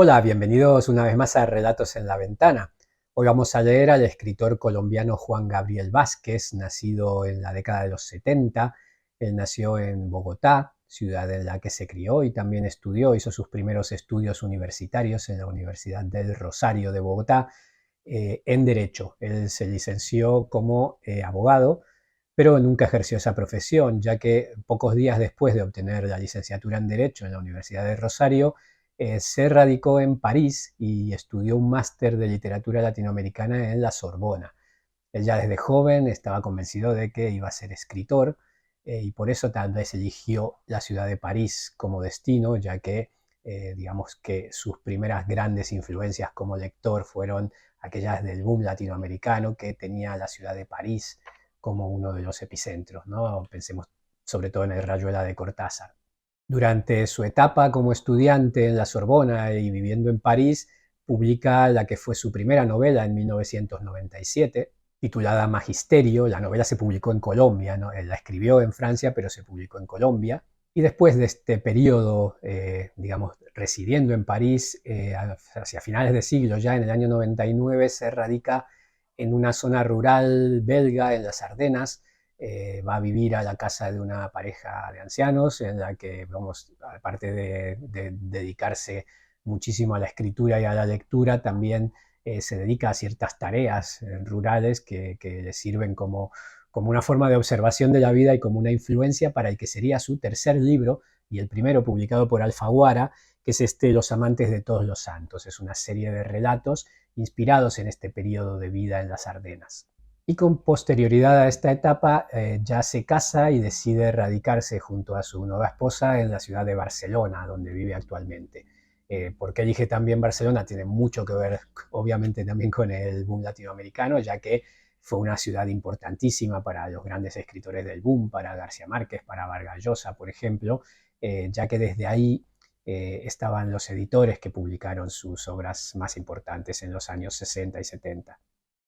Hola, bienvenidos una vez más a Relatos en la Ventana. Hoy vamos a leer al escritor colombiano Juan Gabriel Vázquez, nacido en la década de los 70. Él nació en Bogotá, ciudad en la que se crió y también estudió, hizo sus primeros estudios universitarios en la Universidad del Rosario de Bogotá, en Derecho. Él se licenció como abogado, pero nunca ejerció esa profesión, ya que pocos días después de obtener la licenciatura en Derecho en la Universidad de Rosario, se radicó en París y estudió un máster de literatura latinoamericana en la Sorbona. Él ya desde joven estaba convencido de que iba a ser escritor, y por eso tal vez eligió la ciudad de París como destino, ya que digamos que sus primeras grandes influencias como lector fueron aquellas del boom latinoamericano que tenía la ciudad de París como uno de los epicentros, ¿no? Pensemos sobre todo en el Rayuela de Cortázar. Durante su etapa como estudiante en la Sorbona y viviendo en París, publica la que fue su primera novela en 1997, titulada Magisterio. La novela se publicó en Colombia, ¿no? Él la escribió en Francia, pero se publicó en Colombia. Y después de este periodo, digamos, residiendo en París, hacia finales de siglo, ya en el año 99, se radica en una zona rural belga, en las Ardenas. Va a vivir a la casa de una pareja de ancianos, en la que, vamos, aparte de dedicarse muchísimo a la escritura y a la lectura, también se dedica a ciertas tareas rurales que le sirven como una forma de observación de la vida y como una influencia para el que sería su tercer libro y el primero publicado por Alfaguara, que es Los amantes de todos los santos. Es una serie de relatos inspirados en este periodo de vida en las Ardenas. Y con posterioridad a esta etapa ya se casa y decide radicarse junto a su nueva esposa en la ciudad de Barcelona, donde vive actualmente. ¿Por qué elige también Barcelona? Tiene mucho que ver, obviamente, también con el boom latinoamericano, ya que fue una ciudad importantísima para los grandes escritores del boom, para García Márquez, para Vargas Llosa, por ejemplo, ya que desde ahí estaban los editores que publicaron sus obras más importantes en los años 60 y 70.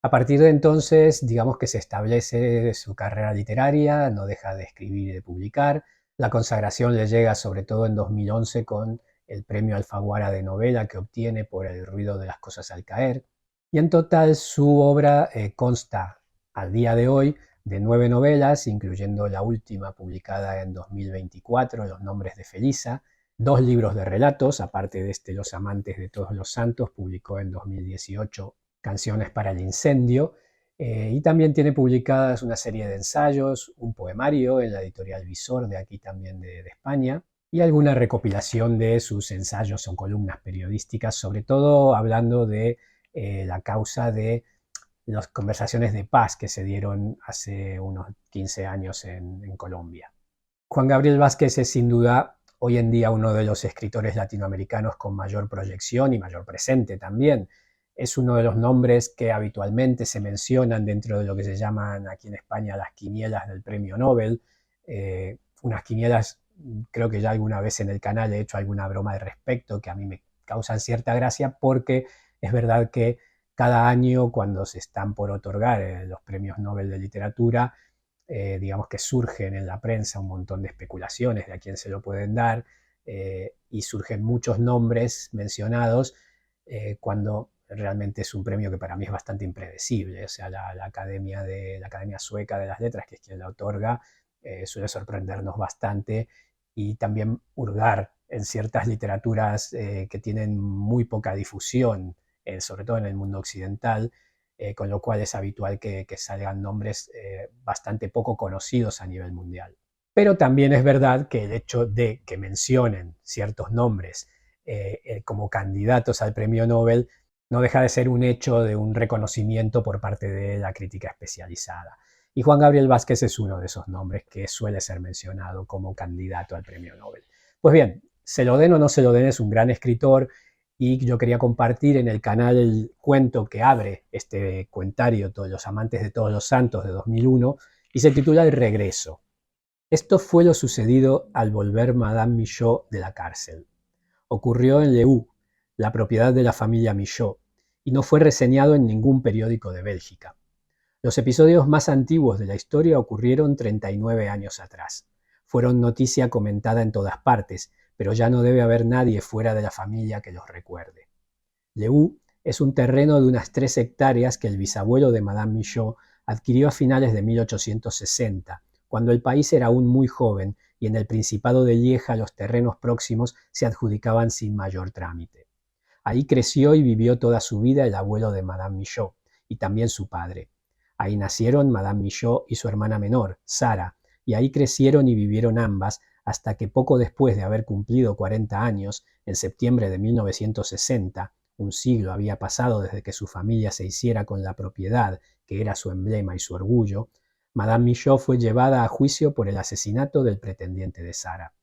A partir de entonces, digamos que se establece su carrera literaria, no deja de escribir y de publicar. La consagración le llega sobre todo en 2011 con el premio Alfaguara de novela que obtiene por El ruido de las cosas al caer. Y en total su obra consta al día de hoy de 9 novelas, incluyendo la última publicada en 2024, Los nombres de Felisa, 2 libros de relatos, aparte de Los amantes de todos los santos, publicó en 2018 Canciones para el incendio, y también tiene publicadas una serie de ensayos, un poemario en la editorial Visor, de aquí también de España, y alguna recopilación de sus ensayos o columnas periodísticas, sobre todo hablando de la causa de las conversaciones de paz que se dieron hace unos 15 años en Colombia. Juan Gabriel Vázquez es sin duda hoy en día uno de los escritores latinoamericanos con mayor proyección y mayor presente también. Es uno de los nombres que habitualmente se mencionan dentro de lo que se llaman aquí en España las quinielas del premio Nobel. Unas quinielas, creo que ya alguna vez en el canal he hecho alguna broma al respecto, que a mí me causan cierta gracia porque es verdad que cada año cuando se están por otorgar los premios Nobel de literatura, digamos que surgen en la prensa un montón de especulaciones de a quién se lo pueden dar, y surgen muchos nombres mencionados cuando realmente es un premio que para mí es bastante impredecible. O sea, la Academia Sueca de las Letras, que es quien la otorga, suele sorprendernos bastante y también hurgar en ciertas literaturas que tienen muy poca difusión, sobre todo en el mundo occidental, con lo cual es habitual que salgan nombres bastante poco conocidos a nivel mundial. Pero también es verdad que el hecho de que mencionen ciertos nombres como candidatos al premio Nobel no deja de ser un hecho de un reconocimiento por parte de la crítica especializada. Y Juan Gabriel Vázquez es uno de esos nombres que suele ser mencionado como candidato al premio Nobel. Pues bien, se lo den o no se lo den, es un gran escritor, y yo quería compartir en el canal el cuento que abre este cuentario, Todos los amantes de todos los santos, de 2001, y se titula El regreso. Esto fue lo sucedido al volver Madame Michaud de la cárcel. Ocurrió en Leu, la propiedad de la familia Michaud, y no fue reseñado en ningún periódico de Bélgica. Los episodios más antiguos de la historia ocurrieron 39 años atrás. Fueron noticia comentada en todas partes, pero ya no debe haber nadie fuera de la familia que los recuerde. Leu es un terreno de unas 3 hectáreas que el bisabuelo de Madame Michaud adquirió a finales de 1860, cuando el país era aún muy joven y en el Principado de Lieja los terrenos próximos se adjudicaban sin mayor trámite. Ahí creció y vivió toda su vida el abuelo de Madame Michaud, y también su padre. Ahí nacieron Madame Michaud y su hermana menor, Sara, y ahí crecieron y vivieron ambas hasta que poco después de haber cumplido 40 años, en septiembre de 1960, un siglo había pasado desde que su familia se hiciera con la propiedad, que era su emblema y su orgullo, Madame Michaud fue llevada a juicio por el asesinato del pretendiente de Sara.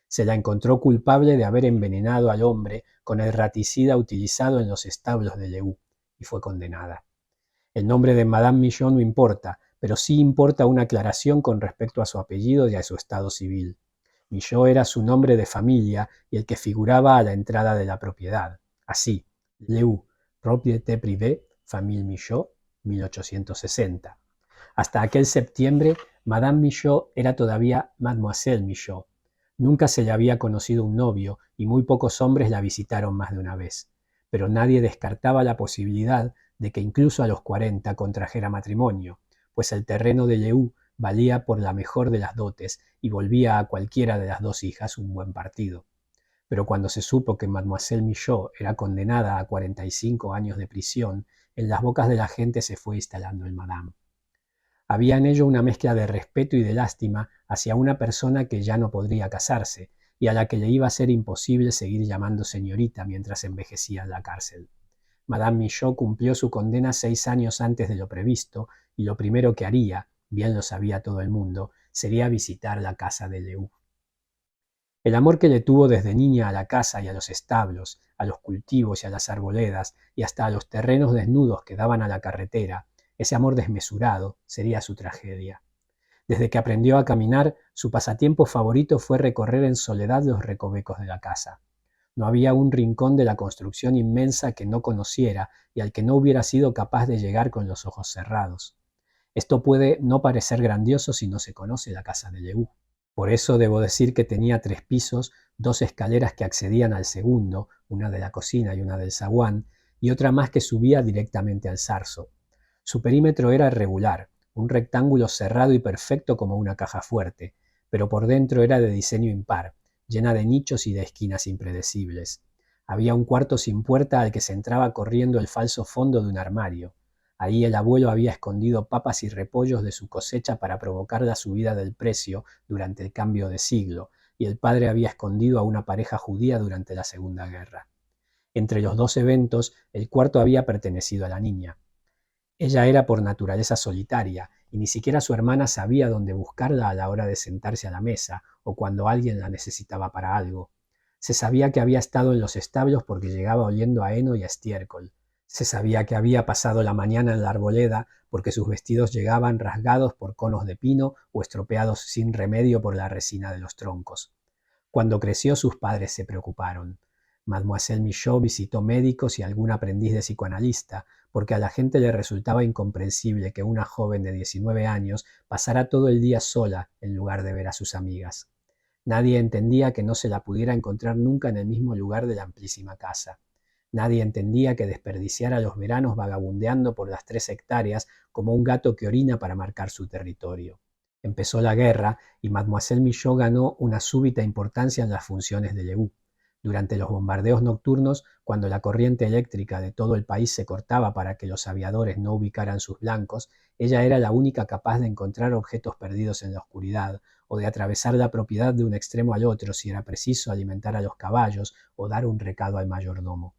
Se la encontró culpable de haber envenenado al hombre con el raticida utilizado en los establos de Leu, y fue condenada. El nombre de Madame Michaud no importa, pero sí importa una aclaración con respecto a su apellido y a su estado civil. Michaud era su nombre de familia y el que figuraba a la entrada de la propiedad. Así, Leu, propriété privée, famille Michaud, 1860. Hasta aquel septiembre, Madame Michaud era todavía Mademoiselle Michaud. Nunca se le había conocido un novio y muy pocos hombres la visitaron más de una vez. Pero nadie descartaba la posibilidad de que incluso a los 40 contrajera matrimonio, pues el terreno de Leu valía por la mejor de las dotes y volvía a cualquiera de las 2 hijas un buen partido. Pero cuando se supo que Mademoiselle Michaud era condenada a 45 años de prisión, en las bocas de la gente se fue instalando el Madame. Había en ello una mezcla de respeto y de lástima hacia una persona que ya no podría casarse y a la que le iba a ser imposible seguir llamando señorita mientras envejecía en la cárcel. Madame Michaud cumplió su condena 6 años antes de lo previsto y lo primero que haría, bien lo sabía todo el mundo, sería visitar la casa de Leu. El amor que le tuvo desde niña a la casa y a los establos, a los cultivos y a las arboledas y hasta a los terrenos desnudos que daban a la carretera, ese amor desmesurado sería su tragedia. Desde que aprendió a caminar, su pasatiempo favorito fue recorrer en soledad los recovecos de la casa. No había un rincón de la construcción inmensa que no conociera y al que no hubiera sido capaz de llegar con los ojos cerrados. Esto puede no parecer grandioso si no se conoce la casa de Leu. Por eso debo decir que tenía 3 pisos, 2 escaleras que accedían al segundo, una de la cocina y una del zaguán, y otra más que subía directamente al zarzo. Su perímetro era irregular, un rectángulo cerrado y perfecto como una caja fuerte, pero por dentro era de diseño impar, llena de nichos y de esquinas impredecibles. Había un cuarto sin puerta al que se entraba corriendo el falso fondo de un armario. Ahí el abuelo había escondido papas y repollos de su cosecha para provocar la subida del precio durante el cambio de siglo, y el padre había escondido a una pareja judía durante la Segunda Guerra. Entre los 2 eventos, el cuarto había pertenecido a la niña. Ella era por naturaleza solitaria, y ni siquiera su hermana sabía dónde buscarla a la hora de sentarse a la mesa o cuando alguien la necesitaba para algo. Se sabía que había estado en los establos porque llegaba oliendo a heno y a estiércol. Se sabía que había pasado la mañana en la arboleda porque sus vestidos llegaban rasgados por conos de pino o estropeados sin remedio por la resina de los troncos. Cuando creció, sus padres se preocuparon. Mademoiselle Michaud visitó médicos y algún aprendiz de psicoanalista, porque a la gente le resultaba incomprensible que una joven de 19 años pasara todo el día sola en lugar de ver a sus amigas. Nadie entendía que no se la pudiera encontrar nunca en el mismo lugar de la amplísima casa. Nadie entendía que desperdiciara los veranos vagabundeando por las 3 hectáreas como un gato que orina para marcar su territorio. Empezó la guerra y Mademoiselle Michaud ganó una súbita importancia en las funciones de Leu. Durante los bombardeos nocturnos, cuando la corriente eléctrica de todo el país se cortaba para que los aviadores no ubicaran sus blancos, ella era la única capaz de encontrar objetos perdidos en la oscuridad, o de atravesar la propiedad de un extremo al otro si era preciso alimentar a los caballos o dar un recado al mayordomo.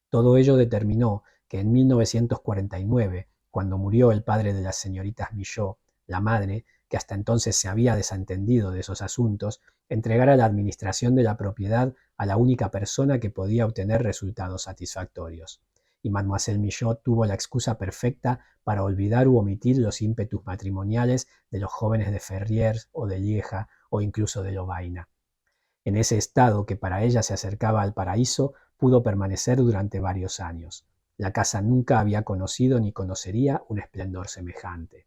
Todo ello determinó que en 1949, cuando murió el padre de las señoritas Michaud, la madre, que hasta entonces se había desentendido de esos asuntos, entregara la administración de la propiedad a la única persona que podía obtener resultados satisfactorios. Y Mademoiselle Michaud tuvo la excusa perfecta para olvidar u omitir los ímpetus matrimoniales de los jóvenes de Ferrières o de Lieja o incluso de Lovaina. En ese estado que para ella se acercaba al paraíso, pudo permanecer durante varios años. La casa nunca había conocido ni conocería un esplendor semejante.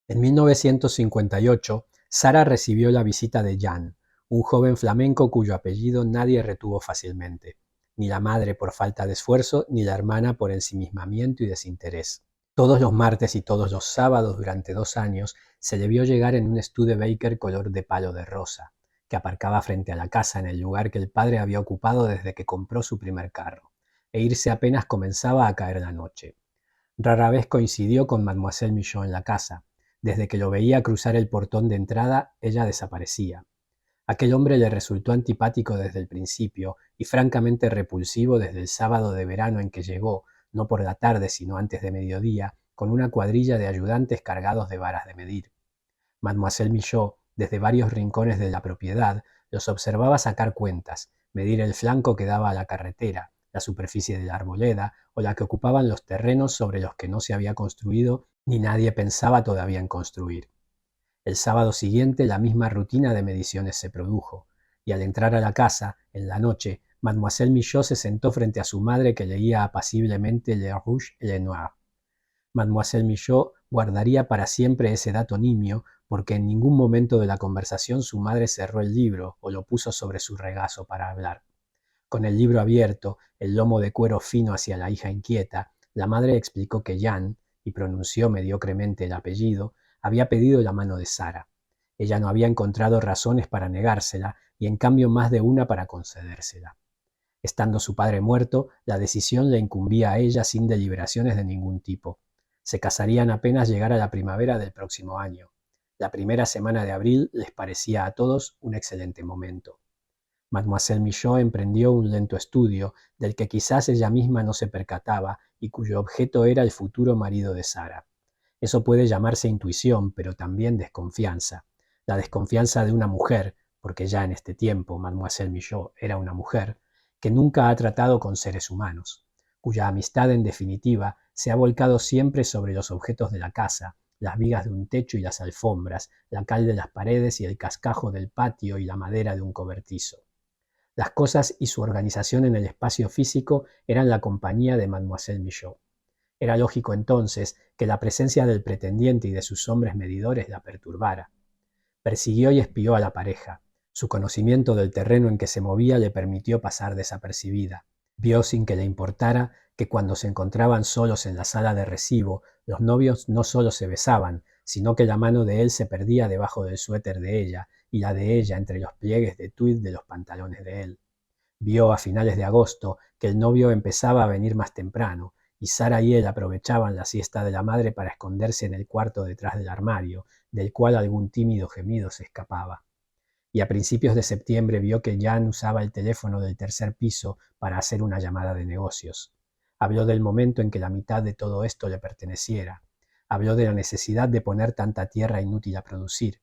En 1958, Sara recibió la visita de Jan, un joven flamenco cuyo apellido nadie retuvo fácilmente, ni la madre por falta de esfuerzo, ni la hermana por ensimismamiento y desinterés. Todos los martes y todos los sábados durante 2 años se le vio llegar en un Studebaker color de palo de rosa, que aparcaba frente a la casa en el lugar que el padre había ocupado desde que compró su primer carro, e irse apenas comenzaba a caer la noche. Rara vez coincidió con Mademoiselle Michaud en la casa. Desde que lo veía cruzar el portón de entrada, ella desaparecía. Aquel hombre le resultó antipático desde el principio y francamente repulsivo desde el sábado de verano en que llegó, no por la tarde sino antes de mediodía, con una cuadrilla de ayudantes cargados de varas de medir. Mademoiselle Michaud, desde varios rincones de la propiedad, los observaba sacar cuentas, medir el flanco que daba a la carretera, la superficie de la arboleda o la que ocupaban los terrenos sobre los que no se había construido ni nadie pensaba todavía en construir. El sábado siguiente la misma rutina de mediciones se produjo, y al entrar a la casa, en la noche, Mademoiselle Michaud se sentó frente a su madre que leía apaciblemente Le Rouge et le Noir. Mademoiselle Michaud guardaría para siempre ese dato nimio, porque en ningún momento de la conversación su madre cerró el libro o lo puso sobre su regazo para hablar. Con el libro abierto, el lomo de cuero fino hacia la hija inquieta, la madre explicó que Jan, y pronunció mediocremente el apellido, había pedido la mano de Sara. Ella no había encontrado razones para negársela y en cambio más de una para concedérsela. Estando su padre muerto, la decisión le incumbía a ella sin deliberaciones de ningún tipo. Se casarían apenas llegara la primavera del próximo año. La primera semana de abril les parecía a todos un excelente momento. Mademoiselle Michaud emprendió un lento estudio, del que quizás ella misma no se percataba y cuyo objeto era el futuro marido de Sara. Eso puede llamarse intuición, pero también desconfianza. La desconfianza de una mujer, porque ya en este tiempo Mademoiselle Michaud era una mujer, que nunca ha tratado con seres humanos, cuya amistad en definitiva se ha volcado siempre sobre los objetos de la casa, las vigas de un techo y las alfombras, la cal de las paredes y el cascajo del patio y la madera de un cobertizo. Las cosas y su organización en el espacio físico eran la compañía de Mademoiselle Michaud. Era lógico entonces que la presencia del pretendiente y de sus hombres medidores la perturbara. Persiguió y espió a la pareja. Su conocimiento del terreno en que se movía le permitió pasar desapercibida. Vio sin que le importara que cuando se encontraban solos en la sala de recibo, los novios no solo se besaban, sino que la mano de él se perdía debajo del suéter de ella y la de ella entre los pliegues de tuit de los pantalones de él. Vio a finales de agosto que el novio empezaba a venir más temprano, y Sara y él aprovechaban la siesta de la madre para esconderse en el cuarto detrás del armario, del cual algún tímido gemido se escapaba. Y a principios de septiembre vio que Jan usaba el teléfono del tercer piso para hacer una llamada de negocios. Habló del momento en que la mitad de todo esto le perteneciera. Habló de la necesidad de poner tanta tierra inútil a producir.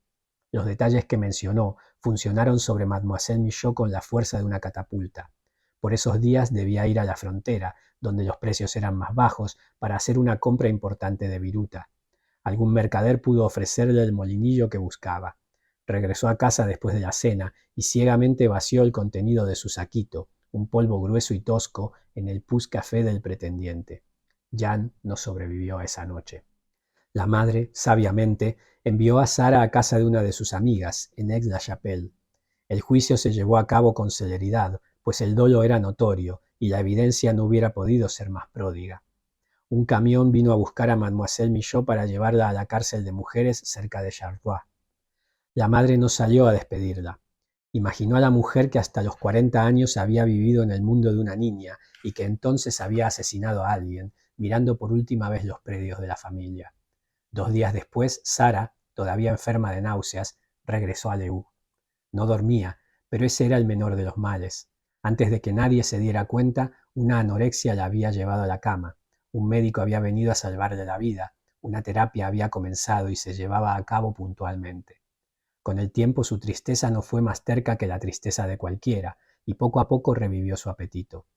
Los detalles que mencionó funcionaron sobre Mademoiselle Michaud con la fuerza de una catapulta. Por esos días debía ir a la frontera, donde los precios eran más bajos, para hacer una compra importante de viruta. Algún mercader pudo ofrecerle el molinillo que buscaba. Regresó a casa después de la cena y ciegamente vació el contenido de su saquito, un polvo grueso y tosco, en el pus café del pretendiente. Jan no sobrevivió a esa noche. La madre, sabiamente, envió a Sara a casa de una de sus amigas, en Aix-la-Chapelle. El juicio se llevó a cabo con celeridad, pues el dolo era notorio y la evidencia no hubiera podido ser más pródiga. Un camión vino a buscar a Mademoiselle Michaud para llevarla a la cárcel de mujeres cerca de Charleroi. La madre no salió a despedirla. Imaginó a la mujer que hasta los 40 años había vivido en el mundo de una niña y que entonces había asesinado a alguien, mirando por última vez los predios de la familia. 2 días después, Sara, todavía enferma de náuseas, regresó a Leu. No dormía, pero ese era el menor de los males. Antes de que nadie se diera cuenta, una anorexia la había llevado a la cama. Un médico había venido a salvarle la vida. Una terapia había comenzado y se llevaba a cabo puntualmente. Con el tiempo su tristeza no fue más terca que la tristeza de cualquiera, y poco a poco revivió su apetito.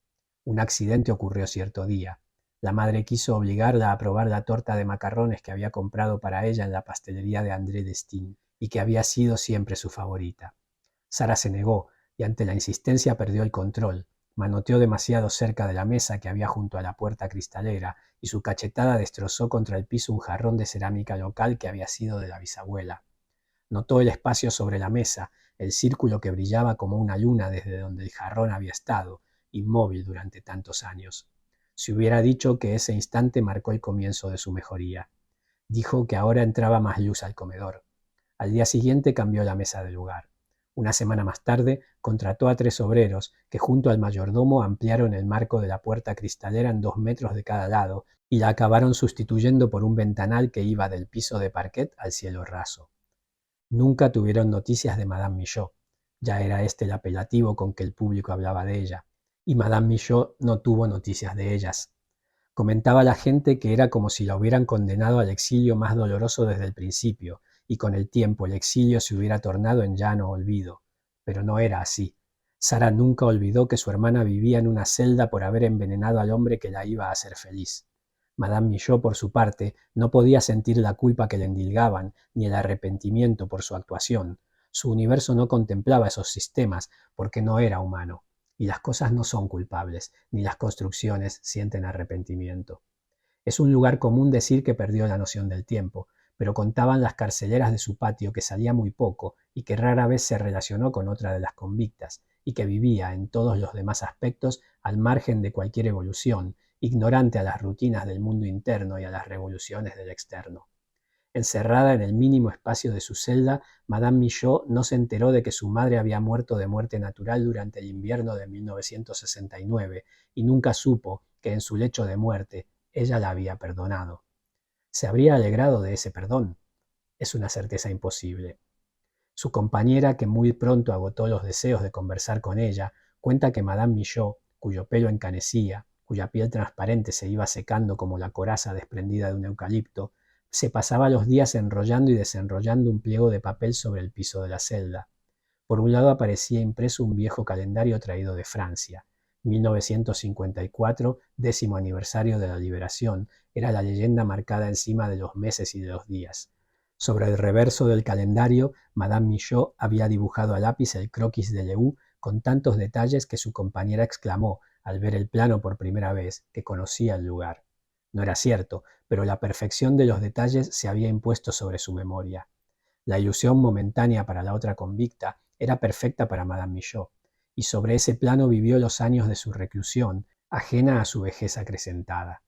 Un accidente ocurrió cierto día. La madre quiso obligarla a probar la torta de macarrones que había comprado para ella en la pastelería de André Destine y que había sido siempre su favorita. Sara se negó y ante la insistencia perdió el control, manoteó demasiado cerca de la mesa que había junto a la puerta cristalera y su cachetada destrozó contra el piso un jarrón de cerámica local que había sido de la bisabuela. Notó el espacio sobre la mesa, el círculo que brillaba como una luna desde donde el jarrón había estado, inmóvil durante tantos años. Se hubiera dicho que ese instante marcó el comienzo de su mejoría. Dijo que ahora entraba más luz al comedor. Al día siguiente cambió la mesa de lugar. Una semana más tarde contrató a 3 obreros que junto al mayordomo ampliaron el marco de la puerta cristalera en 2 metros de cada lado y la acabaron sustituyendo por un ventanal que iba del piso de parquet al cielo raso. Nunca tuvieron noticias de Madame Michaud. Ya era este el apelativo con que el público hablaba de ella. Y Madame Michaud no tuvo noticias de ellas. Comentaba la gente que era como si la hubieran condenado al exilio más doloroso desde el principio, y con el tiempo el exilio se hubiera tornado en llano olvido. Pero no era así. Sara nunca olvidó que su hermana vivía en una celda por haber envenenado al hombre que la iba a hacer feliz. Madame Michaud, por su parte, no podía sentir la culpa que le endilgaban, ni el arrepentimiento por su actuación. Su universo no contemplaba esos sistemas, porque no era humano. Y las cosas no son culpables, ni las construcciones sienten arrepentimiento. Es un lugar común decir que perdió la noción del tiempo, pero contaban las carceleras de su patio que salía muy poco y que rara vez se relacionó con otra de las convictas, y que vivía en todos los demás aspectos al margen de cualquier evolución, ignorante a las rutinas del mundo interno y a las revoluciones del externo. Encerrada en el mínimo espacio de su celda, Madame Michaud no se enteró de que su madre había muerto de muerte natural durante el invierno de 1969 y nunca supo que en su lecho de muerte ella la había perdonado. ¿Se habría alegrado de ese perdón? Es una certeza imposible. Su compañera, que muy pronto agotó los deseos de conversar con ella, cuenta que Madame Michaud, cuyo pelo encanecía, cuya piel transparente se iba secando como la coraza desprendida de un eucalipto, se pasaba los días enrollando y desenrollando un pliego de papel sobre el piso de la celda. Por un lado aparecía impreso un viejo calendario traído de Francia. 1954, 10º aniversario de la liberación, era la leyenda marcada encima de los meses y de los días. Sobre el reverso del calendario, Madame Michaud había dibujado a lápiz el croquis de Leu con tantos detalles que su compañera exclamó, al ver el plano por primera vez, que conocía el lugar. No era cierto, pero la perfección de los detalles se había impuesto sobre su memoria. La ilusión momentánea para la otra convicta era perfecta para Madame Michaud, y sobre ese plano vivió los años de su reclusión, ajena a su vejez acrecentada.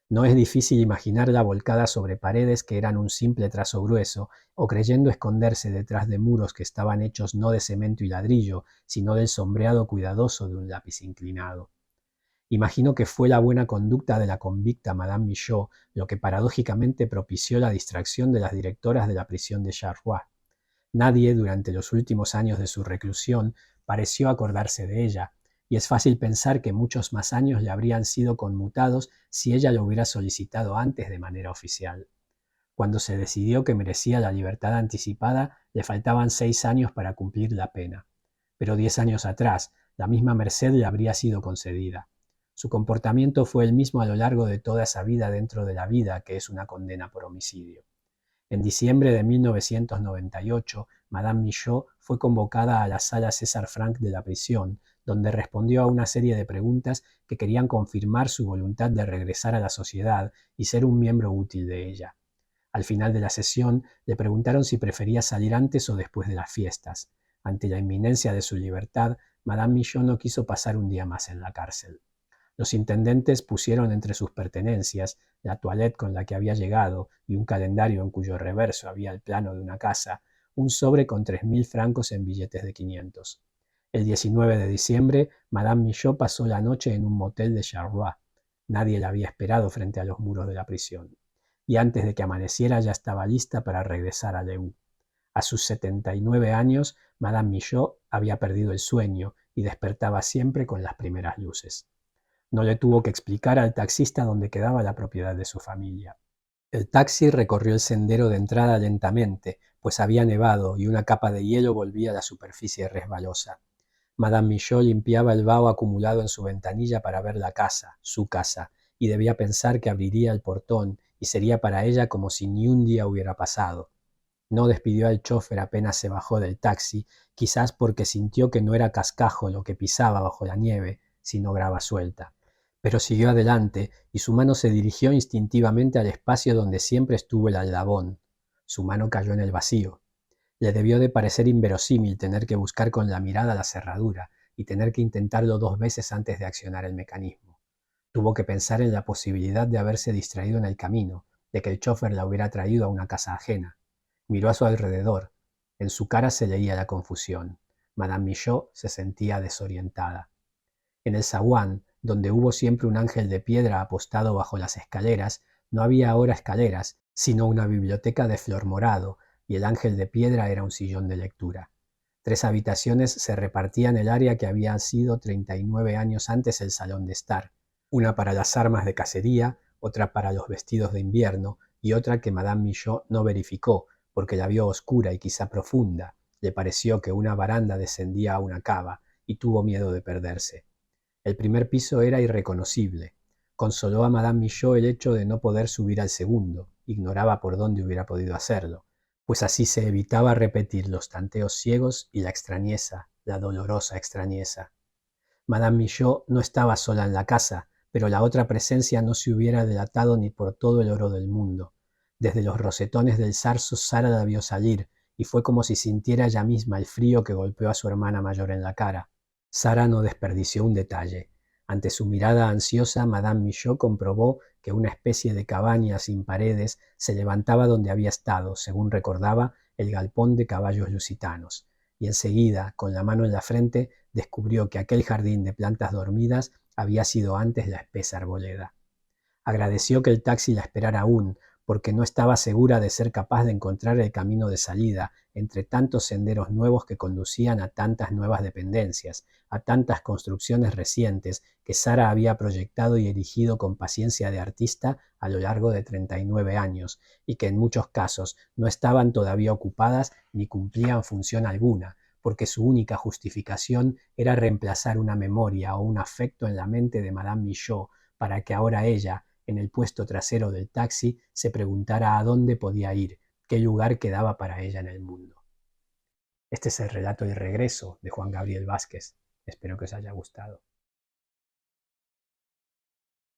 No es difícil imaginarla volcada sobre paredes que eran un simple trazo grueso, o creyendo esconderse detrás de muros que estaban hechos no de cemento y ladrillo, sino del sombreado cuidadoso de un lápiz inclinado. Imagino que fue la buena conducta de la convicta Madame Michaud lo que paradójicamente propició la distracción de las directoras de la prisión de Charleroi. Nadie, durante los últimos años de su reclusión, pareció acordarse de ella, y es fácil pensar que muchos más años le habrían sido conmutados si ella lo hubiera solicitado antes de manera oficial. Cuando se decidió que merecía la libertad anticipada, le faltaban 6 años para cumplir la pena. Pero 10 años atrás, la misma merced le habría sido concedida. Su comportamiento fue el mismo a lo largo de toda esa vida dentro de la vida que es una condena por homicidio. En diciembre de 1998, Madame Michaud fue convocada a la sala César Franck de la prisión, donde respondió a una serie de preguntas que querían confirmar su voluntad de regresar a la sociedad y ser un miembro útil de ella. Al final de la sesión, le preguntaron si prefería salir antes o después de las fiestas. Ante la inminencia de su libertad, Madame Michaud no quiso pasar un día más en la cárcel. Los intendentes pusieron entre sus pertenencias la toilette con la que había llegado y un calendario en cuyo reverso había el plano de una casa, un sobre con 3.000 francos en billetes de 500. El 19 de diciembre, Madame Michaud pasó la noche en un motel de Charleroi. Nadie la había esperado frente a los muros de la prisión. Y antes de que amaneciera ya estaba lista para regresar a Leu. A sus 79 años, Madame Michaud había perdido el sueño y despertaba siempre con las primeras luces. No le tuvo que explicar al taxista dónde quedaba la propiedad de su familia. El taxi recorrió el sendero de entrada lentamente, pues había nevado y una capa de hielo volvía a la superficie resbalosa. Madame Michaud limpiaba el vaho acumulado en su ventanilla para ver la casa, su casa, y debía pensar que abriría el portón y sería para ella como si ni un día hubiera pasado. No despidió al chofer apenas se bajó del taxi, quizás porque sintió que no era cascajo lo que pisaba bajo la nieve, sino grava suelta. Pero siguió adelante y su mano se dirigió instintivamente al espacio donde siempre estuvo el aldabón. Su mano cayó en el vacío. Le debió de parecer inverosímil tener que buscar con la mirada la cerradura y tener que intentarlo 2 veces antes de accionar el mecanismo. Tuvo que pensar en la posibilidad de haberse distraído en el camino, de que el chófer la hubiera traído a una casa ajena. Miró a su alrededor. En su cara se leía la confusión. Madame Michaud se sentía desorientada. En el zaguán, donde hubo siempre un ángel de piedra apostado bajo las escaleras, no había ahora escaleras, sino una biblioteca de flor morado, y el ángel de piedra era un sillón de lectura. 3 habitaciones se repartían el área que había sido 39 años antes el salón de estar, una para las armas de cacería, otra para los vestidos de invierno y otra que Madame Michaud no verificó porque la vio oscura y quizá profunda. Le pareció que una baranda descendía a una cava y tuvo miedo de perderse. El primer piso era irreconocible. Consoló a Madame Michaud el hecho de no poder subir al segundo, ignoraba por dónde hubiera podido hacerlo, pues así se evitaba repetir los tanteos ciegos y la extrañeza, la dolorosa extrañeza. Madame Michaud no estaba sola en la casa, pero la otra presencia no se hubiera delatado ni por todo el oro del mundo. Desde los rosetones del zarzo Sara la vio salir, y fue como si sintiera ella misma el frío que golpeó a su hermana mayor en la cara. Sara no desperdició un detalle. Ante su mirada ansiosa, Madame Michaud comprobó que una especie de cabaña sin paredes se levantaba donde había estado, según recordaba, el galpón de caballos lusitanos, y enseguida, con la mano en la frente, descubrió que aquel jardín de plantas dormidas había sido antes la espesa arboleda. Agradeció que el taxi la esperara aún, porque no estaba segura de ser capaz de encontrar el camino de salida entre tantos senderos nuevos que conducían a tantas nuevas dependencias, a tantas construcciones recientes que Sara había proyectado y erigido con paciencia de artista a lo largo de 39 años, y que en muchos casos no estaban todavía ocupadas ni cumplían función alguna, porque su única justificación era reemplazar una memoria o un afecto en la mente de Madame Michaud para que ahora ella, en el puesto trasero del taxi, se preguntara a dónde podía ir, qué lugar quedaba para ella en el mundo. Este es el relato El regreso de Juan Gabriel Vázquez. Espero que os haya gustado.